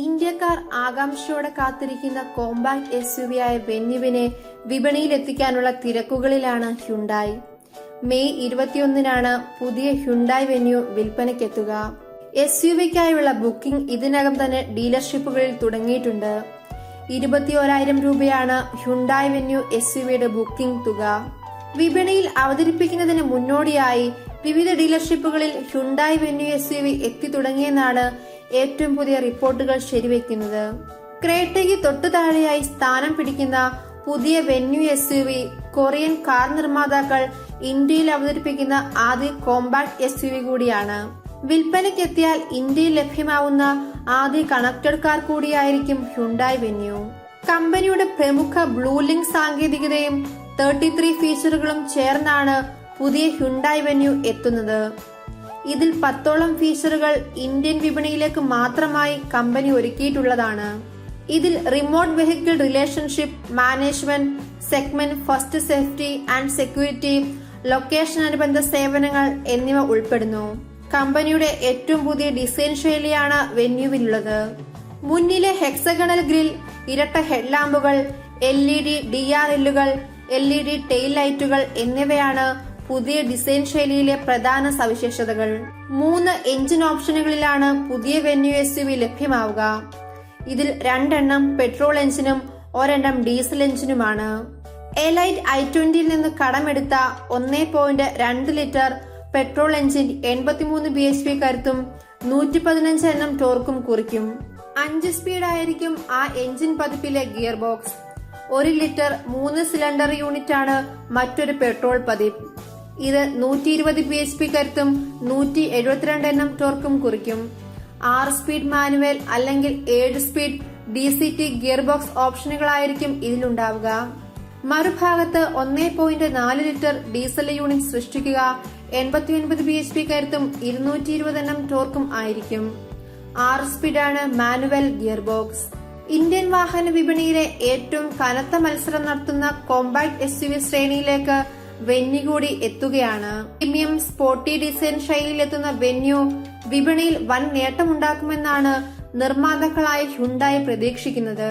ഇന്ത്യക്കാർ ആകാംക്ഷയോടെ കാത്തിരിക്കുന്ന കോമ്പാക്ട് SUV ആയ വെന്യുവിനെ വിപണിയിലെത്തിക്കാനുള്ള തിരക്കുകളിലാണ് ഹ്യുണ്ടായി. മെയ് 21-നാണ് പുതിയ ഹ്യുണ്ടായി വെന്യു വിൽപ്പനയ്ക്കെത്തുക. SUVക്കായുള്ള ബുക്കിംഗ് ഇതിനകം തന്നെ ഡീലർഷിപ്പുകളിൽ തുടങ്ങിയിട്ടുണ്ട്. 21,000 രൂപയാണ് ഹ്യുണ്ടായി വെന്യു SUVയുടെ ബുക്കിംഗ് തുക. വിപണിയിൽ അവതരിപ്പിക്കുന്നതിന് മുന്നോടിയായി വിവിധ ഡീലർഷിപ്പുകളിൽ ഹ്യുണ്ടായി വെന്യു SUV എത്തി തുടങ്ങിയെന്നാണ് ഏറ്റവും പുതിയ റിപ്പോർട്ടുകൾ ശരിവെക്കുന്നത്. ക്രേറ്റയ്ക്ക് തൊട്ടു താഴെയായി സ്ഥാനം പിടിക്കുന്ന പുതിയ വെന്യു SUV കൊറിയൻ കാർ നിർമ്മാതാക്കൾ ഇന്ത്യയിൽ അവതരിപ്പിക്കുന്ന ആദ്യ കോമ്പാക്ട് SUV കൂടിയാണ്. വിൽപ്പനയ്ക്കെത്തിയാൽ ഇന്ത്യയിൽ ലഭ്യമാവുന്ന ആദ്യ കണക്റ്റഡ് കാർ കൂടിയായിരിക്കും ഹ്യുണ്ടായി വെന്യു. കമ്പനിയുടെ പ്രമുഖ ബ്ലൂ ലിങ്ക് സാങ്കേതികതയും 33 ഫീച്ചറുകളും ചേർന്നാണ് പുതിയ ഹ്യുണ്ടായി വെന്യു എത്തുന്നത്. ഇതിൽ 10ഓളം ഫീച്ചറുകൾ ഇന്ത്യൻ വിപണിയിലേക്ക് മാത്രമായി കമ്പനി ഒരുക്കിയിട്ടുള്ളതാണ്. ഇതിൽ remote vehicle relationship management, segment first safety and security, location അനുബന്ധ സേവനങ്ങൾ എന്നിവ ഉൾപ്പെടുന്നു. കമ്പനിയുടെ ഏറ്റവും പുതിയ ഡിസൈൻ ശൈലിയാണ് വെന്യുവിലുള്ളത്. മുന്നിലെ ഹെക്സഗണൽ ഗ്രിൽ, ഇരട്ട ഹെഡ്ലാമ്പുകൾ, LED DRLകൾ, LED ടെയിൽ ലൈറ്റുകൾ എന്നിവയാണ് പുതിയ ഡിസൈൻ ശൈലിയിലെ പ്രധാന സവിശേഷതകൾ. 3 എഞ്ചിൻ ഓപ്ഷനുകളിലാണ് പുതിയ വെന്യു SUV ലഭ്യമാവുക. ഇതിൽ 2 എണ്ണം പെട്രോൾ എഞ്ചിനും 1 എണ്ണം ഡീസൽ എഞ്ചിനുമാണ്. എലൈറ്റ് i20യിൽ നിന്ന് കടമെടുത്ത 1.2 ലിറ്റർ പെട്രോൾ എഞ്ചിൻ 83 bhp കരുത്തും 115 എണ്ണം ടോർക്കും കുറിക്കും. 5 സ്പീഡായിരിക്കും ആ എഞ്ചിൻ പതിപ്പിലെ gear box. 1 litre 3 cylinder unit ആണ് മറ്റൊരു പെട്രോൾ പതിപ്പ്. ഇത് 120 bhp കരുത്തും 172 എണ്ണം ടോർക്കും കുറിക്കും. 6 സ്പീഡ് മാനുവൽ അല്ലെങ്കിൽ 7 സ്പീഡ് DCT ഗിയർ ബോക്സ് ഓപ്ഷനുകളായിരിക്കും ഇതിലുണ്ടാവുക. മറുഭാഗത്ത് 1.4 ലിറ്റർ ഡീസൽ യൂണിറ്റ് സൃഷ്ടിക്കുക 89 bhp കരുത്തും 220 എണ്ണം ടോർക്കും ആയിരിക്കും. 6 സ്പീഡാണ് മാനുവൽ ഗിയർ ബോക്സ്. ഇന്ത്യൻ വാഹന വിപണിയിലെ ഏറ്റവും കനത്ത മത്സരം നടത്തുന്ന കോമ്പാക്ട് SUV ശ്രേണിയിലേക്ക് വെന്യു കൂടി എത്തുകയാണ്. പ്രീമിയം സ്പോർട്ടി ഡിസൈൻ ശൈലിയിലെത്തുന്ന വെന്യു വിപണിയിൽ വൻ നേട്ടമുണ്ടാക്കുമെന്നാണ് നിർമ്മാതാക്കളായ ഹ്യുണ്ടായി പ്രതീക്ഷിക്കുന്നത്.